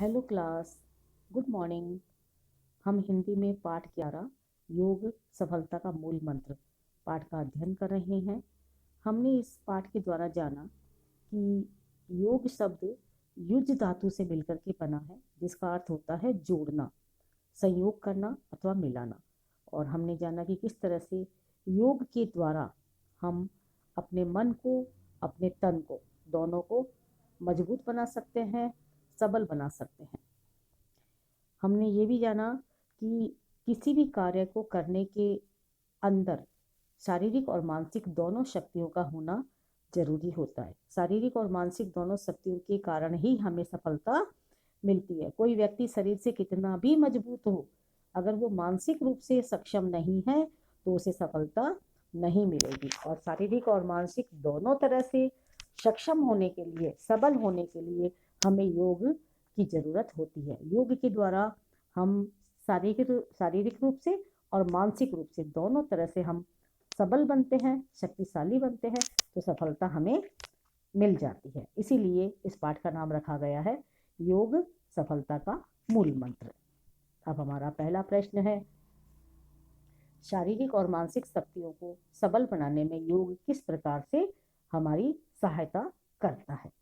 Hello class, good morning. हम हिंदी में पाठ 11 योग सफलता का मूल मंत्र पाठ का अध्ययन कर रहे हैं। हमने इस पाठ के द्वारा जाना कि योग शब्द युज धातु से मिलकर के बना है, जिसका अर्थ होता है जोड़ना, संयोग करना अथवा मिलाना। और हमने जाना कि किस तरह से योग के द्वारा हम अपने मन को, अपने तन को, दोनों को मजबूत बना सकते हैं, सबल बना सकते हैं। हमने ये भी जाना कि किसी भी कार्य को करने के अंदर शारीरिक और मानसिक दोनों शक्तियों का होना जरूरी होता है। शारीरिक और मानसिक दोनों शक्तियों के कारण ही हमें सफलता मिलती है। कोई व्यक्ति शरीर से कितना भी मजबूत हो, अगर वो मानसिक रूप से सक्षम नहीं है तो उसे सफलता नहीं मिलेगी। और शारीरिक और मानसिक दोनों तरह से सक्षम होने के लिए, सबल होने के लिए हमें योग की ज़रूरत होती है। योग के द्वारा हम शारीरिक रूप से और मानसिक रूप से दोनों तरह से हम सबल बनते हैं, शक्तिशाली बनते हैं, तो सफलता हमें मिल जाती है। इसीलिए इस पाठ का नाम रखा गया है योग सफलता का मूल मंत्र। अब हमारा पहला प्रश्न है, शारीरिक और मानसिक शक्तियों को सबल बनाने में योग किस प्रकार से हमारी सहायता करता है।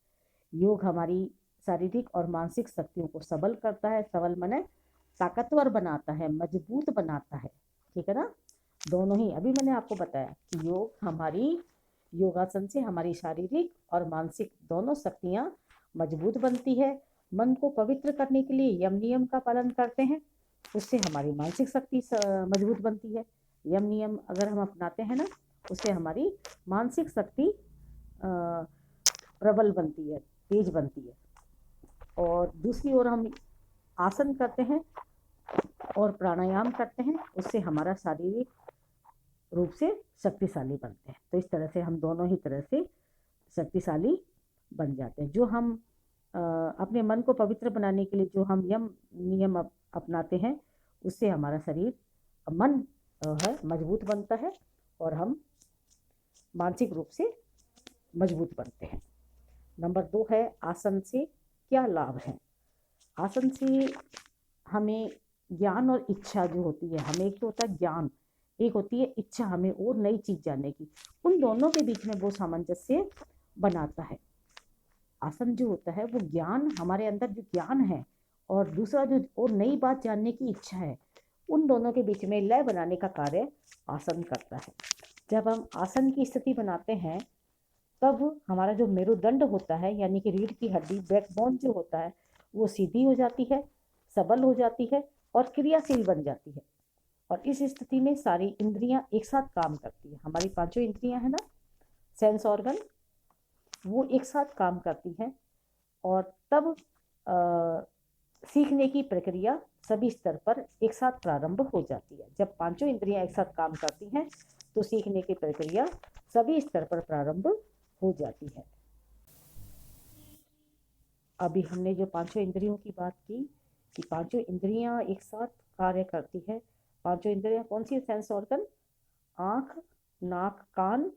योग हमारी शारीरिक और मानसिक शक्तियों को सबल करता है। सबल माने ताकतवर बनाता है, मजबूत बनाता है, ठीक है ना। दोनों ही अभी मैंने आपको बताया कि योगासन से हमारी शारीरिक और मानसिक दोनों शक्तियाँ मजबूत बनती है। मन को पवित्र करने के लिए यम नियम का पालन करते हैं, उससे हमारी मानसिक शक्ति मजबूत बनती है। यम नियम अगर हम अपनाते हैं ना, उससे हमारी मानसिक शक्ति प्रबल बनती है, तेज बनती है। और दूसरी ओर हम आसन करते हैं और प्राणायाम करते हैं, उससे हमारा शारीरिक रूप से शक्तिशाली बनते हैं। तो इस तरह से हम दोनों ही तरह से शक्तिशाली बन जाते हैं। जो हम अपने मन को पवित्र बनाने के लिए जो हम यम नियम अपनाते हैं, उससे हमारा शरीर, मन है मजबूत बनता है और हम मानसिक रूप से मजबूत बनते हैं। नंबर 2 है, आसन से क्या लाभ है। आसन से हमें ज्ञान और इच्छा जो होती है, हमें एक तो होता है ज्ञान, एक होती है इच्छा हमें और नई चीज जानने की, उन दोनों के बीच में वो सामंजस्य बनाता है। आसन जो होता है वो ज्ञान, हमारे अंदर जो ज्ञान है और दूसरा जो और नई बात जानने की इच्छा है, उन दोनों के बीच में लय बनाने का कार्य आसन करता है। जब हम आसन की स्थिति बनाते हैं तब हमारा जो मेरुदंड होता है, यानी कि रीढ़ की हड्डी, बैकबोन जो होता है, वो सीधी हो जाती है, सबल हो जाती है और क्रियाशील बन जाती है। और इस स्थिति में सारी इंद्रियां एक साथ काम करती है। हमारी पांचों इंद्रियां है ना, सेंस ऑर्गन, वो एक साथ काम करती हैं और तब सीखने की प्रक्रिया सभी स्तर पर एक साथ प्रारंभ हो जाती है। जब पांचों इंद्रियां एक साथ काम करती हैं तो सीखने की प्रक्रिया सभी स्तर पर प्रारंभ हो जाती है। अभी हमने जो पांचों इंद्रियों की बात की कि पांचों इंद्रियां एक साथ कार्य करती है। पांचों इंद्रियां कौन सी? सेंस ऑर्गन, आँख, नाक, कान,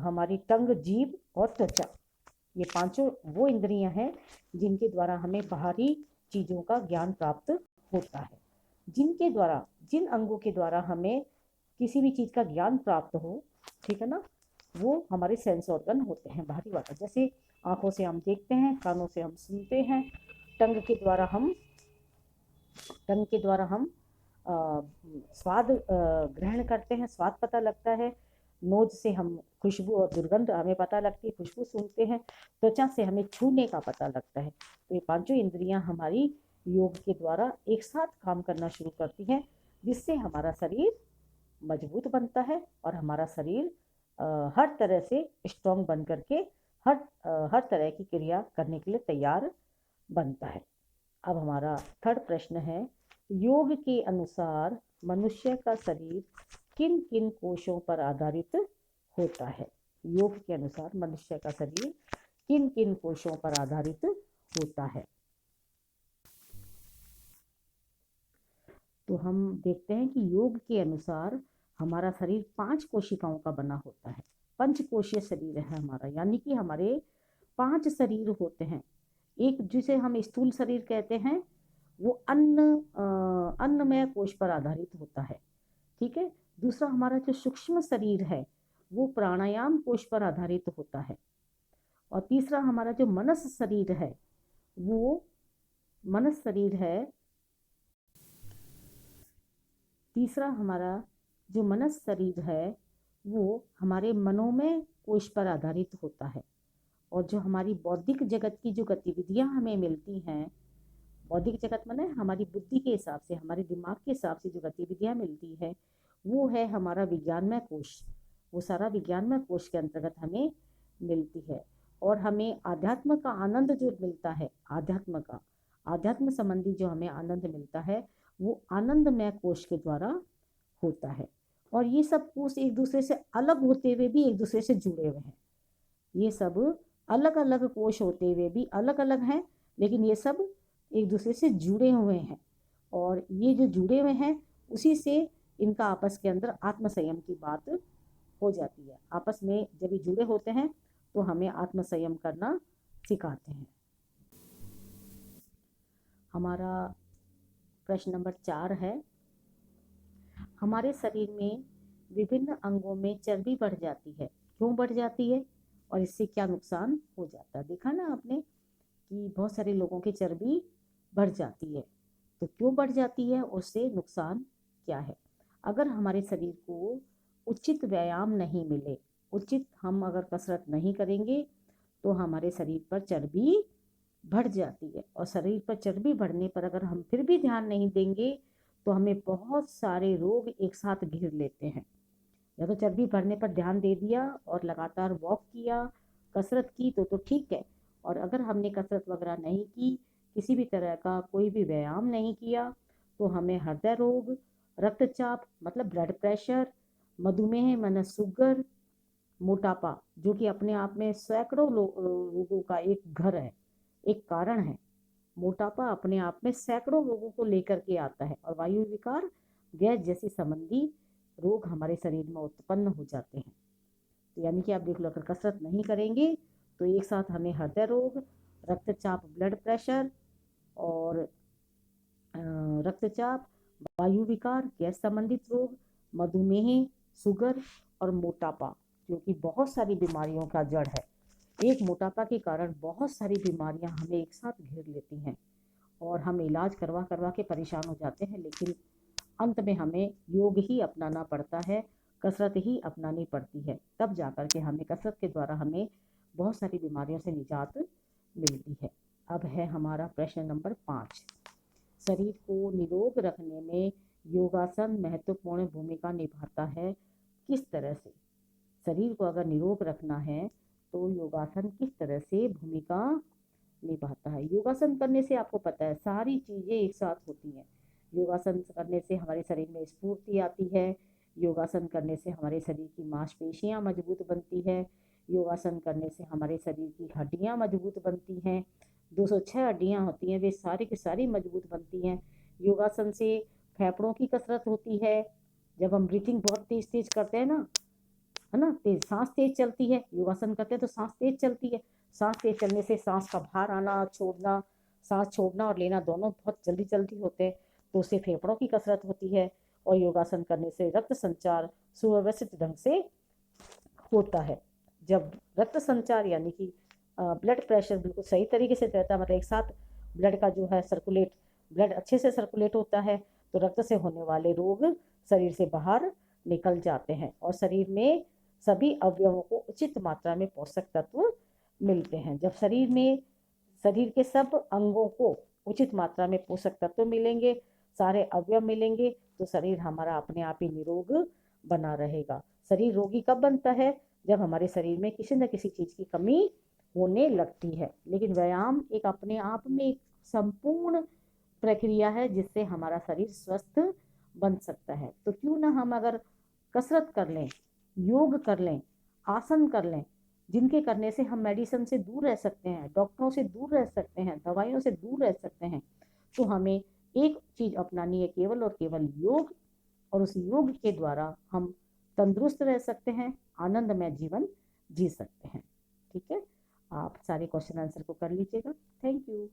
हमारी टंग, जीभ और त्वचा, ये पांचों वो इंद्रियां हैं जिनके द्वारा हमें बाहरी चीज़ों का ज्ञान प्राप्त होता है। जिनके द्वारा, जिन अंगों के द्वारा हमें किसी भी चीज़ का ज्ञान प्राप्त हो, ठीक है ना, वो हमारे सेंस ऑर्गन होते हैं बाहरी वाला। जैसे आँखों से हम देखते हैं, कानों से हम सुनते हैं, टंग के द्वारा हम स्वाद ग्रहण करते हैं, स्वाद पता लगता है। नोज से हम खुशबू और दुर्गंध हमें पता लगती है, खुशबू सूंघते हैं। त्वचा से हमें छूने का पता लगता है। तो ये पांचों इंद्रियां हमारी योग के द्वारा एक साथ काम करना शुरू करती हैं, जिससे हमारा शरीर मजबूत बनता है और हमारा शरीर हर तरह से स्ट्रॉन्ग बन करके हर तरह की क्रिया करने के लिए तैयार बनता है। अब हमारा थर्ड प्रश्न है, योग के अनुसार मनुष्य का शरीर किन किन कोशों पर आधारित होता है। योग के अनुसार मनुष्य का शरीर किन किन कोशों पर आधारित होता है। तो हम देखते हैं कि योग के अनुसार हमारा शरीर 5 कोशिकाओं का बना होता है। पंचकोशीय शरीर है हमारा, यानी कि हमारे 5 शरीर होते हैं। एक जिसे हम स्थूल शरीर कहते हैं वो अन्नमय कोश पर आधारित होता है, ठीक है। दूसरा हमारा जो सूक्ष्म शरीर है वो प्राणायाम कोश पर आधारित होता है। और तीसरा हमारा जो मनस शरीर है वो मनस शरीर है तीसरा हमारा जो मनस शरीर है वो हमारे मनोमय कोश पर आधारित होता है। और जो हमारी बौद्धिक जगत की जो गतिविधियां हमें मिलती हैं, बौद्धिक जगत माने हमारी बुद्धि के हिसाब से, हमारे दिमाग के हिसाब से जो गतिविधियां मिलती है वो है हमारा विज्ञानमय कोश। वो सारा विज्ञानमय कोश के अंतर्गत हमें मिलती है। और हमें आध्यात्म का आनंद जो मिलता है, आध्यात्म संबंधी जो हमें आनंद मिलता है वो आनंदमय कोश के द्वारा होता है। और ये सब कोश एक दूसरे से अलग होते हुए भी एक दूसरे से जुड़े हुए हैं। ये सब अलग अलग कोश होते हुए भी अलग अलग हैं, लेकिन ये सब एक दूसरे से जुड़े हुए हैं। और ये जो जुड़े हुए हैं उसी से इनका आपस के अंदर आत्मसंयम की बात हो जाती है। आपस में जब ये जुड़े होते हैं तो हमें आत्मसंयम करना सिखाते हैं। हमारा प्रश्न नंबर 4 है, हमारे शरीर में विभिन्न अंगों में चर्बी बढ़ जाती है, क्यों बढ़ जाती है और इससे क्या नुकसान हो जाता है। देखा ना आपने कि बहुत सारे लोगों की चर्बी बढ़ जाती है, तो क्यों बढ़ जाती है, उससे नुकसान क्या है। अगर हमारे शरीर को उचित व्यायाम नहीं मिले, उचित हम अगर कसरत नहीं करेंगे तो हमारे शरीर पर चर्बी बढ़ जाती है। और शरीर पर चर्बी बढ़ने पर अगर हम फिर भी ध्यान नहीं देंगे तो हमें बहुत सारे रोग एक साथ घेर लेते हैं। या तो चर्बी बढ़ने पर ध्यान दे दिया और लगातार वॉक किया, कसरत की तो ठीक है। और अगर हमने कसरत वगैरह नहीं की, किसी भी तरह का कोई भी व्यायाम नहीं किया, तो हमें हृदय रोग, रक्तचाप मतलब ब्लड प्रेशर, मधुमेह माने शुगर, मोटापा जो कि अपने आप में सैकड़ों रोगों का एक घर है, एक कारण है। मोटापा अपने आप में सैकड़ों रोगों को लेकर के आता है। और वायु विकार, गैस जैसी संबंधी रोग हमारे शरीर में उत्पन्न हो जाते हैं। तो यानी कि आप देख लो, अगर कसरत नहीं करेंगे तो एक साथ हमें हृदय रोग, रक्तचाप ब्लड प्रेशर और रक्तचाप, वायु विकार, गैस संबंधित रोग, मधुमेह, शुगर और मोटापा जो कि बहुत सारी बीमारियों का जड़ है। एक मोटापा के कारण बहुत सारी बीमारियां हमें एक साथ घेर लेती हैं और हम इलाज करवा करवा के परेशान हो जाते हैं। लेकिन अंत में हमें योग ही अपनाना पड़ता है, कसरत ही अपनानी पड़ती है, तब जाकर के हमें कसरत के द्वारा हमें बहुत सारी बीमारियों से निजात मिलती है। अब है हमारा प्रश्न नंबर 5, शरीर को निरोग रखने में योगासन महत्वपूर्ण भूमिका निभाता है, किस तरह से। शरीर को अगर निरोग रखना है तो योगासन किस तरह से भूमिका निभाता है। योगासन करने से आपको पता है सारी चीज़ें एक साथ होती हैं। योगासन करने से हमारे शरीर में स्फूर्ति आती है, योगासन करने से हमारे शरीर की मांसपेशियां मजबूत बनती है, योगासन करने से हमारे शरीर की हड्डियां मजबूत बनती हैं। 206 हड्डियां होती हैं, वे सारी की सारी मजबूत बनती हैं। योगासन से फेफड़ों की कसरत होती है। जब हम ब्रीथिंग बहुत तेज तेज करते हैं ना, है ना, तेज सांस तेज चलती है, योगासन करते हैं तो सांस तेज चलती है। सांस तेज चलने से सांस का बाहर आना छोड़ना, सांस छोड़ना और लेना दोनों बहुत जल्दी जल्दी होते हैं, तो उससे फेफड़ों की कसरत होती है। और योगासन करने से रक्त संचार सुव्यवस्थित ढंग से होता है। जब रक्त संचार यानी कि ब्लड प्रेशर बिल्कुल सही तरीके से रहता है, मतलब एक साथ ब्लड का जो है सर्कुलेट, ब्लड अच्छे से सर्कुलेट होता है, तो रक्त से होने वाले रोग शरीर से बाहर निकल जाते हैं और शरीर में सभी अवयवों को उचित मात्रा में पोषक तत्व मिलते हैं। जब शरीर के सब अंगों को उचित मात्रा में पोषक तत्व मिलेंगे, सारे अवयव मिलेंगे, तो शरीर हमारा अपने आप ही निरोग बना रहेगा। शरीर रोगी कब बनता है, जब हमारे शरीर में किसी न किसी चीज़ की कमी होने लगती है। लेकिन व्यायाम एक अपने आप में एक संपूर्ण प्रक्रिया है जिससे हमारा शरीर स्वस्थ बन सकता है। तो क्यों ना हम अगर कसरत कर लें, योग कर लें, आसन कर लें, जिनके करने से हम मेडिसिन से दूर रह सकते हैं, डॉक्टरों से दूर रह सकते हैं, दवाइयों से दूर रह सकते हैं, तो हमें एक चीज़ अपनानी है, केवल और केवल योग। और उस योग के द्वारा हम तंदुरुस्त रह सकते हैं, आनंदमय जीवन जी सकते हैं। ठीक है, आप सारे क्वेश्चन आंसर को कर लीजिएगा। Thank you.